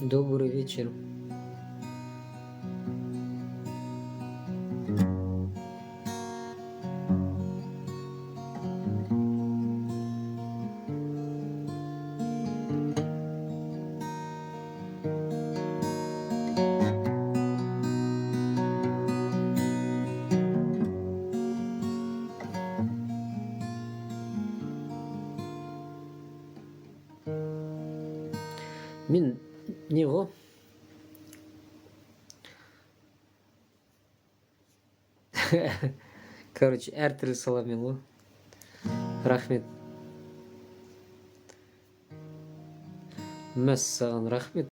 Добрый вечер. Мен не ғой? Короче, әртүрлі саламен ғой. Рахмет. Мәссаған рахмет.